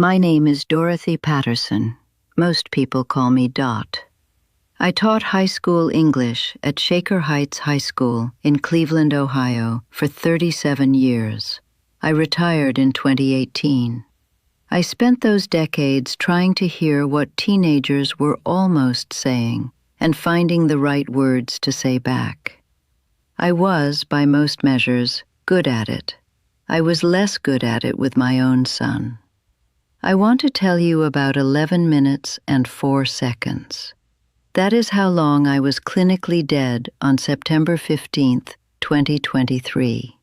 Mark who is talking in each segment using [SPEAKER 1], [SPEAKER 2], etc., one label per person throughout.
[SPEAKER 1] My name is Dorothy Patterson. Most people call me Dot. I taught high school English at Shaker Heights High School in Cleveland, Ohio, for 37 years. I retired in 2018. I spent those decades trying to hear what teenagers were almost saying and finding the right words to say back. I was, by most measures, good at it. I was less good at it with my own son. I want to tell you about 11 minutes and 4 seconds. That is how long I was clinically dead on September 15th, 2023.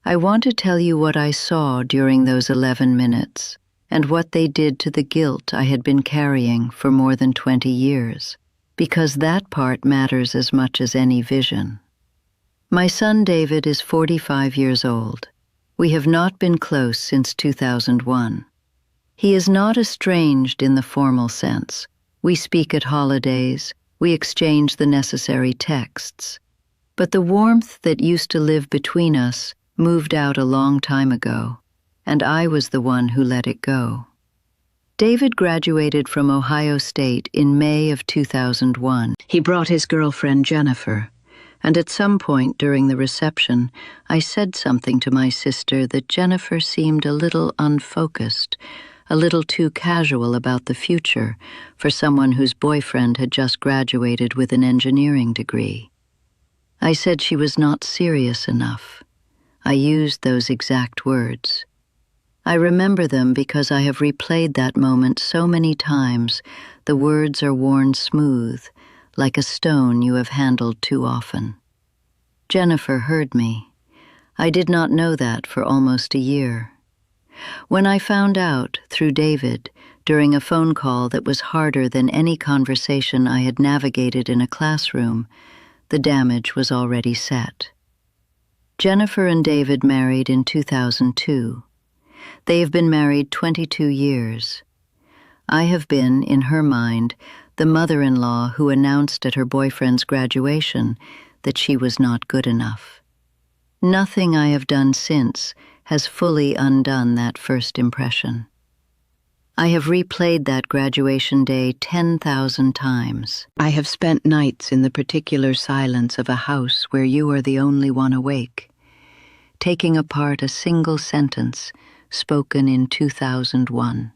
[SPEAKER 1] I want to tell you what I saw during those 11 minutes and what they did to the guilt I had been carrying for more than 20 years, because that part matters as much as any vision. My son David is 45 years old. We have not been close since 2001. He is not estranged in the formal sense. We speak at holidays, we exchange the necessary texts. But the warmth that used to live between us moved out a long time ago, and I was the one who let it go. David graduated from Ohio State in May of 2001. He brought his girlfriend Jennifer, and at some point during the reception, I said something to my sister that Jennifer seemed a little unfocused, a little too casual about the future for someone whose boyfriend had just graduated with an engineering degree. I said she was not serious enough. I used those exact words. I remember them because I have replayed that moment so many times, the words are worn smooth, like a stone you have handled too often. Jennifer heard me. I did not know that for almost a year. When I found out, through David, during a phone call that was harder than any conversation I had navigated in a classroom, the damage was already set. Jennifer and David married in 2002. They have been married 22 years. I have been, in her mind, the mother-in-law who announced at her boyfriend's graduation that she was not good enough. Nothing I have done since has fully undone that first impression. I have replayed that graduation day 10,000 times. I have spent nights in the particular silence of a house where you are the only one awake, taking apart a single sentence spoken in 2001.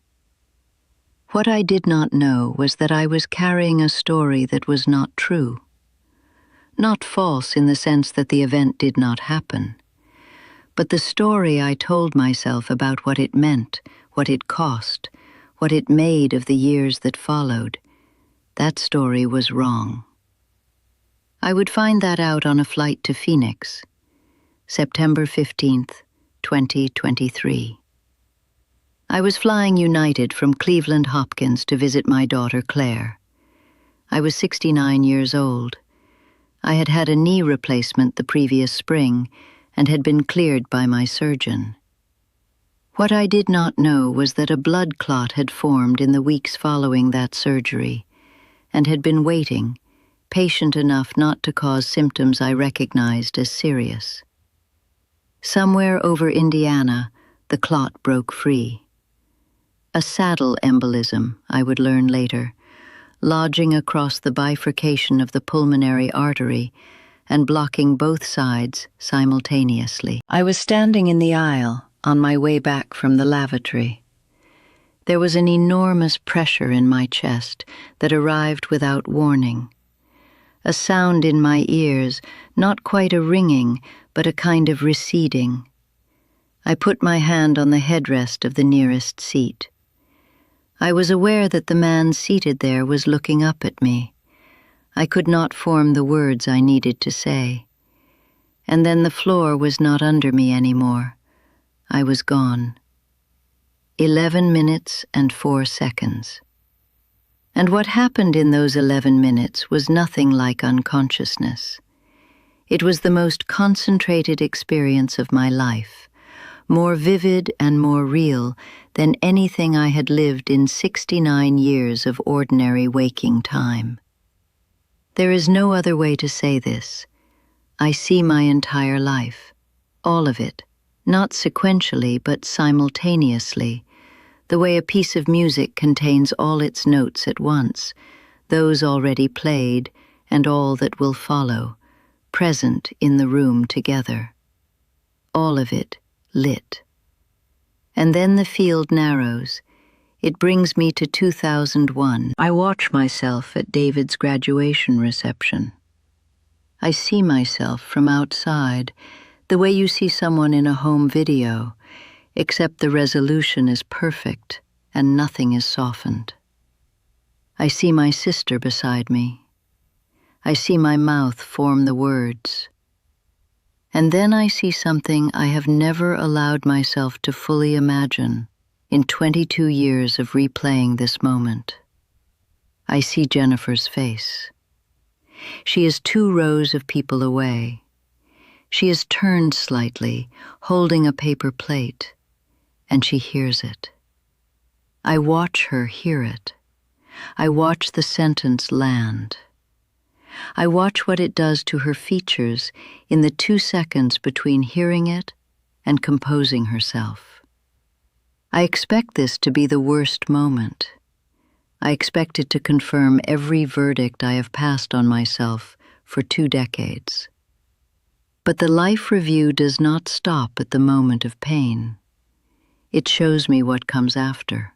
[SPEAKER 1] What I did not know was that I was carrying a story that was not true. Not false in the sense that the event did not happen, but the story I told myself about what it meant, what it cost, what it made of the years that followed, that story was wrong. I would find that out on a flight to Phoenix, September 15th, 2023. I was flying United from Cleveland Hopkins to visit my daughter Claire. I was 69 years old. I had had a knee replacement the previous spring and had been cleared by my surgeon. What I did not know was that a blood clot had formed in the weeks following that surgery and had been waiting, patient enough not to cause symptoms I recognized as serious. Somewhere over Indiana, the clot broke free. A saddle embolism, I would learn later, lodging across the bifurcation of the pulmonary artery and blocking both sides simultaneously. I was standing in the aisle on my way back from the lavatory. There was an enormous pressure in my chest that arrived without warning. A sound in my ears, not quite a ringing, but a kind of receding. I put my hand on the headrest of the nearest seat. I was aware that the man seated there was looking up at me. I could not form the words I needed to say. And then the floor was not under me anymore. I was gone. 11 minutes and 4 seconds. And what happened in those 11 minutes was nothing like unconsciousness. It was the most concentrated experience of my life, more vivid and more real than anything I had lived in 69 years of ordinary waking time. There is no other way to say this. I see my entire life, all of it, not sequentially but simultaneously, the way a piece of music contains all its notes at once, those already played and all that will follow, present in the room together. All of it lit. And then the field narrows. It brings me to 2001. I watch myself at David's graduation reception. I see myself from outside, the way you see someone in a home video, except the resolution is perfect and nothing is softened. I see my sister beside me. I see my mouth form the words. And then I see something I have never allowed myself to fully imagine in 22 years of replaying this moment. I see Jennifer's face. She is 2 rows of people away. She is turned slightly, holding a paper plate, and she hears it. I watch her hear it. I watch the sentence land. I watch what it does to her features in the 2 seconds between hearing it and composing herself. I expect this to be the worst moment. I expect it to confirm every verdict I have passed on myself for 2 decades. But the life review does not stop at the moment of pain. It shows me what comes after.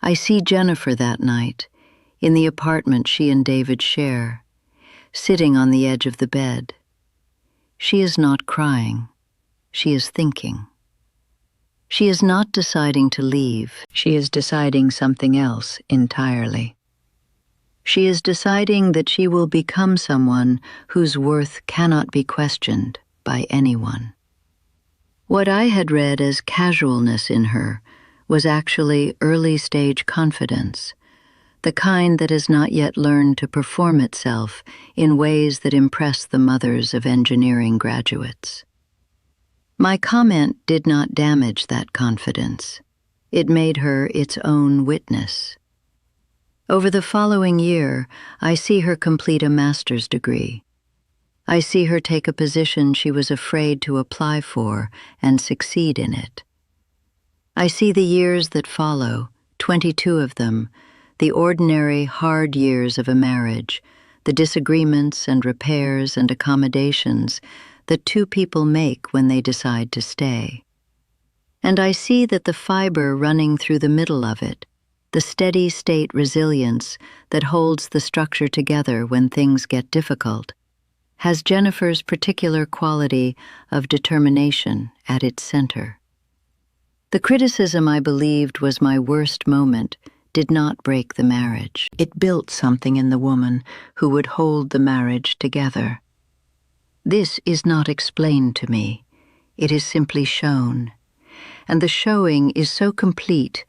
[SPEAKER 1] I see Jennifer that night, in the apartment she and David share, sitting on the edge of the bed. She is not crying. She is thinking. She is not deciding to leave. She is deciding something else entirely. She is deciding that she will become someone whose worth cannot be questioned by anyone. What I had read as casualness in her was actually early-stage confidence, the kind that has not yet learned to perform itself in ways that impress the mothers of engineering graduates. My comment did not damage that confidence. It made her its own witness. Over the following year, I see her complete a master's degree. I see her take a position she was afraid to apply for and succeed in it. I see the years that follow, 22 of them, the ordinary, hard years of a marriage, the disagreements and repairs and accommodations that 2 people make when they decide to stay. And I see that the fiber running through the middle of it, the steady state resilience that holds the structure together when things get difficult, has Jennifer's particular quality of determination at its center. The criticism I believed was my worst moment did not break the marriage. It built something in the woman who would hold the marriage together. This is not explained to me. It is simply shown. And the showing is so complete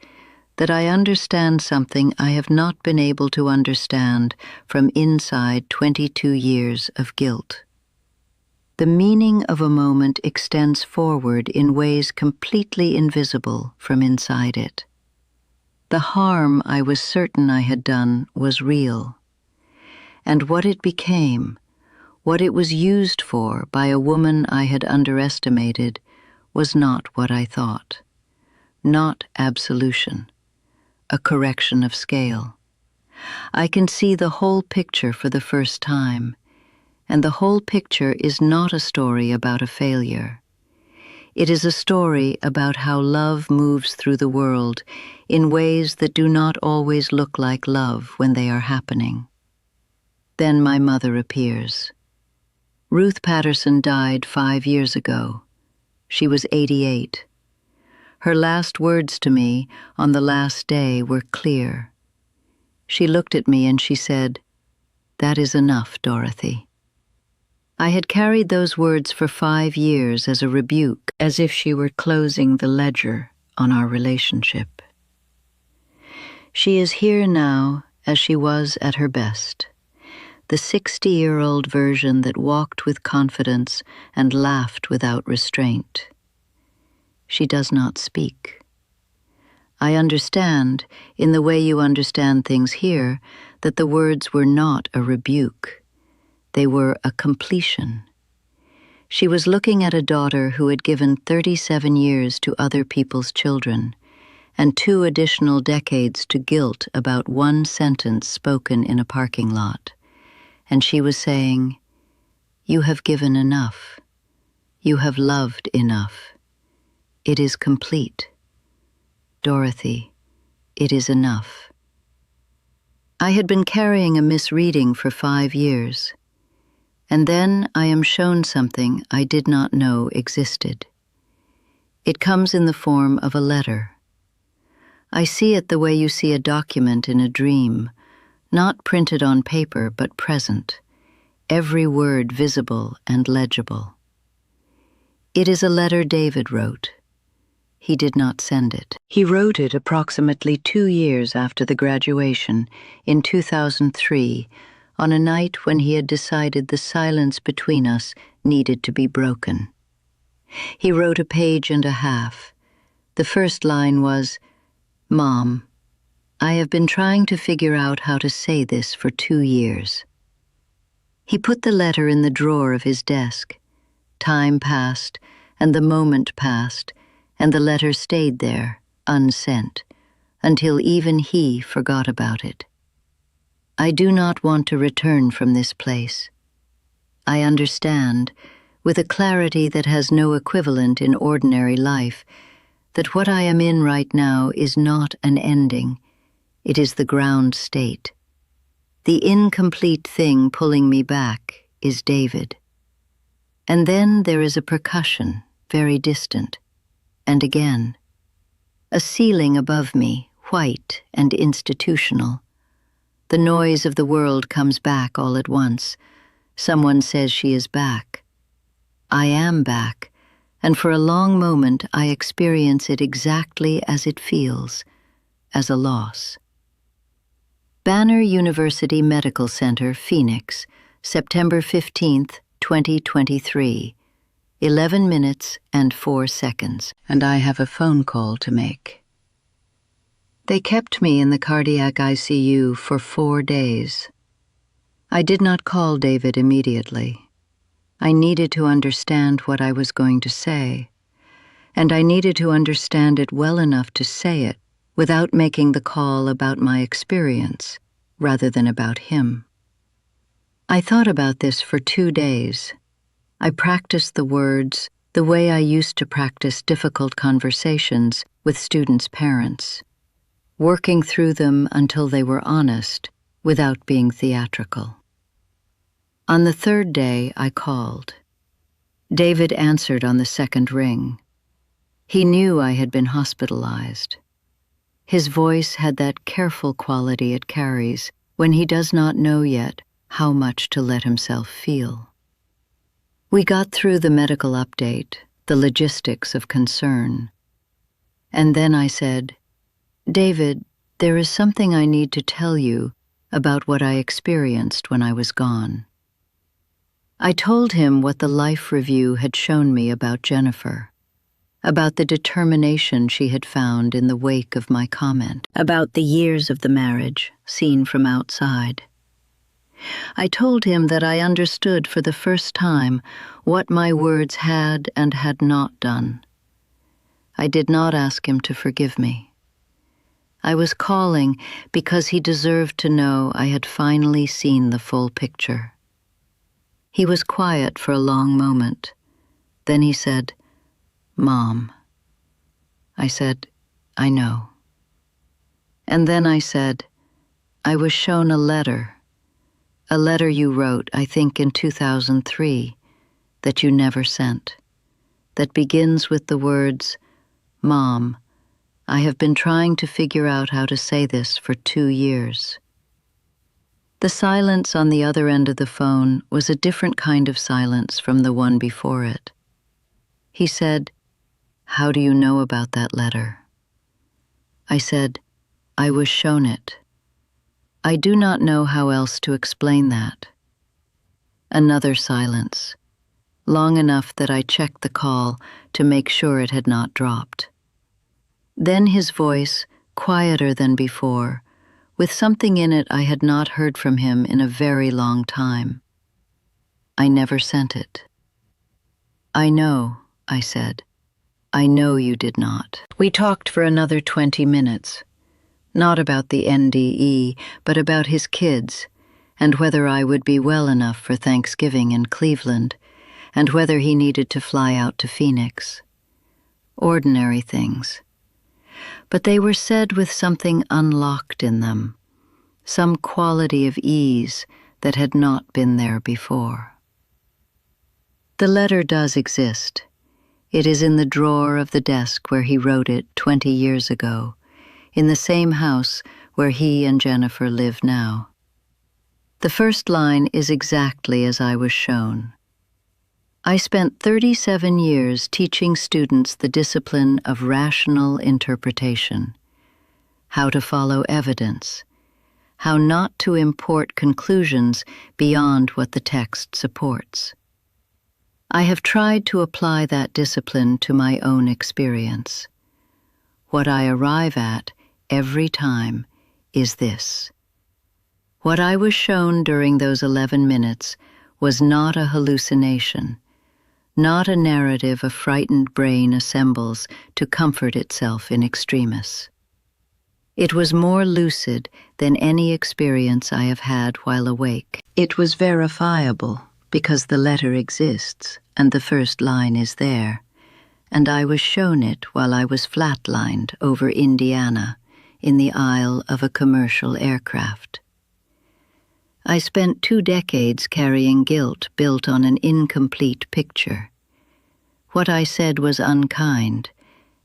[SPEAKER 1] that I understand something I have not been able to understand from inside 22 years of guilt. The meaning of a moment extends forward in ways completely invisible from inside it. The harm I was certain I had done was real, and what it became, what it was used for by a woman I had underestimated, was not what I thought. Not absolution, a correction of scale. I can see the whole picture for the first time, and the whole picture is not a story about a failure. It is a story about how love moves through the world in ways that do not always look like love when they are happening. Then my mother appears. Ruth Patterson died 5 years ago. She was 88. Her last words to me on the last day were clear. She looked at me and she said, "That is enough, Dorothy." I had carried those words for 5 years as a rebuke, as if she were closing the ledger on our relationship. She is here now as she was at her best, the 60-year-old version that walked with confidence and laughed without restraint. She does not speak. I understand, in the way you understand things here, that the words were not a rebuke. They were a completion. She was looking at a daughter who had given 37 years to other people's children, and 2 additional decades to guilt about one sentence spoken in a parking lot. And she was saying, "You have given enough. You have loved enough. It is complete. Dorothy, it is enough." I had been carrying a misreading for 5 years, and then I am shown something I did not know existed. It comes in the form of a letter. I see it the way you see a document in a dream, not printed on paper but present, every word visible and legible. It is a letter David wrote. He did not send it. He wrote it approximately 2 years after the graduation, in 2003, on a night when he had decided the silence between us needed to be broken. He wrote a page and a half. The first line was, "Mom, I have been trying to figure out how to say this for 2 years." He put the letter in the drawer of his desk. Time passed, and the moment passed, and the letter stayed there, unsent, until even he forgot about it. I do not want to return from this place. I understand, with a clarity that has no equivalent in ordinary life, that what I am in right now is not an ending. It is the ground state. The incomplete thing pulling me back is David. And then there is a percussion, very distant, and again. A ceiling above me, white and institutional. The noise of the world comes back all at once. Someone says she is back. I am back, and for a long moment I experience it exactly as it feels, as a loss. Banner University Medical Center, Phoenix, September 15th, 2023. 11 minutes and 4 seconds, and I have a phone call to make. They kept me in the cardiac ICU for 4 days. I did not call David immediately. I needed to understand what I was going to say, and I needed to understand it well enough to say it without making the call about my experience rather than about him. I thought about this for 2 days. I practiced the words the way I used to practice difficult conversations with students' parents, working through them until they were honest without being theatrical. On the 3rd day, I called. David answered on the 2nd ring. He knew I had been hospitalized. His voice had that careful quality it carries when he does not know yet how much to let himself feel. We got through the medical update, the logistics of concern. And then I said, "David, there is something I need to tell you about what I experienced when I was gone." I told him what the life review had shown me about Jennifer, about the determination she had found in the wake of my comment, about the years of the marriage seen from outside. I told him that I understood for the first time what my words had and had not done. I did not ask him to forgive me. I was calling because he deserved to know I had finally seen the full picture. He was quiet for a long moment. Then he said, "Mom." I said, "I know." And then I said, "I was shown a letter you wrote, I think in 2003, that you never sent, that begins with the words, 'Mom, I have been trying to figure out how to say this for 2 years.'" The silence on the other end of the phone was a different kind of silence from the one before it. He said, "How do you know about that letter?" I said, "I was shown it. I do not know how else to explain that." Another silence, long enough that I checked the call to make sure it had not dropped. Then his voice, quieter than before, with something in it I had not heard from him in a very long time. "I never sent it." "I know," I said. I know you did not. We talked for another 20 minutes. Not about the NDE, but about his kids, and whether I would be well enough for Thanksgiving in Cleveland, and whether he needed to fly out to Phoenix. Ordinary things. But they were said with something unlocked in them, some quality of ease that had not been there before. The letter does exist. It is in the drawer of the desk where he wrote it 20 years ago, in the same house where he and Jennifer live now. The first line is exactly as I was shown. I spent 37 years teaching students the discipline of rational interpretation, how to follow evidence, how not to import conclusions beyond what the text supports. I have tried to apply that discipline to my own experience. What I arrive at every time is this. What I was shown during those 11 minutes was not a hallucination, not a narrative a frightened brain assembles to comfort itself in extremis. It was more lucid than any experience I have had while awake. It was verifiable because the letter exists and the first line is there, and I was shown it while I was flatlined over Indiana in the aisle of a commercial aircraft. I spent 2 decades carrying guilt built on an incomplete picture. What I said was unkind,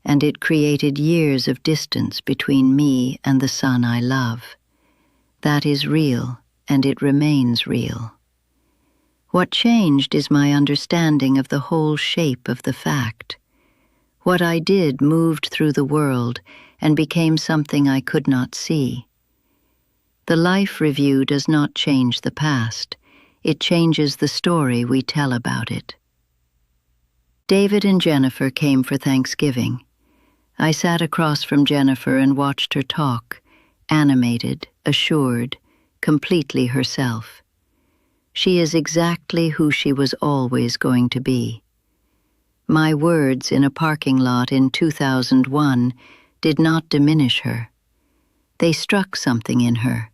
[SPEAKER 1] and it created years of distance between me and the son I love. That is real, and it remains real. What changed is my understanding of the whole shape of the fact. What I did moved through the world and became something I could not see. The life review does not change the past. It changes the story we tell about it. David and Jennifer came for Thanksgiving. I sat across from Jennifer and watched her talk, animated, assured, completely herself. She is exactly who she was always going to be. My words in a parking lot in 2001 did not diminish her. They struck something in her,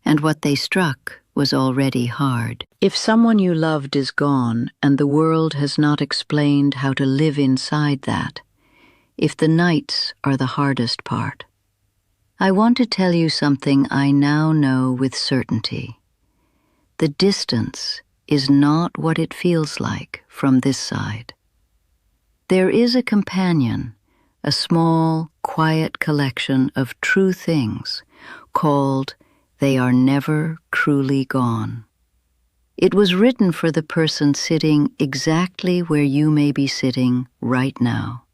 [SPEAKER 1] and what they struck was already hard. If someone you loved is gone and the world has not explained how to live inside that, if the nights are the hardest part, I want to tell you something I now know with certainty. The distance is not what it feels like from this side. There is a companion, a small, quiet collection of true things called "They Are Never Cruelly Gone." It was written for the person sitting exactly where you may be sitting right now.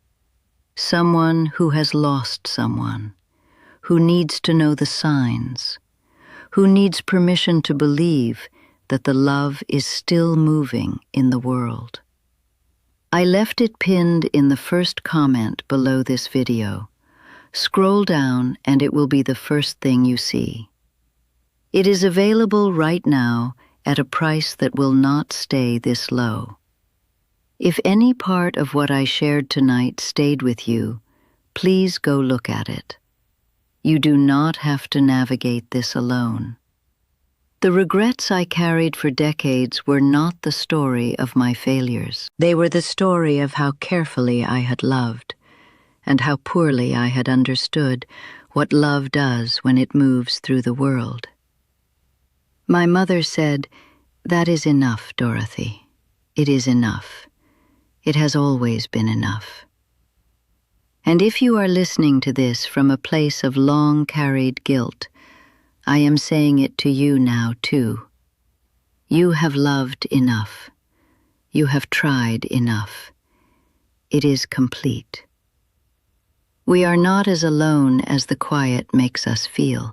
[SPEAKER 1] Someone who has lost someone, who needs to know the signs, who needs permission to believe that the love is still moving in the world. I left it pinned in the first comment below this video. Scroll down and it will be the first thing you see. It is available right now at a price that will not stay this low. If any part of what I shared tonight stayed with you, please go look at it. You do not have to navigate this alone. The regrets I carried for decades were not the story of my failures. They were the story of how carefully I had loved, and how poorly I had understood what love does when it moves through the world. My mother said, "That is enough, Dorothy. It is enough. It has always been enough." And if you are listening to this from a place of long-carried guilt, I am saying it to you now, too. You have loved enough. You have tried enough. It is complete. We are not as alone as the quiet makes us feel.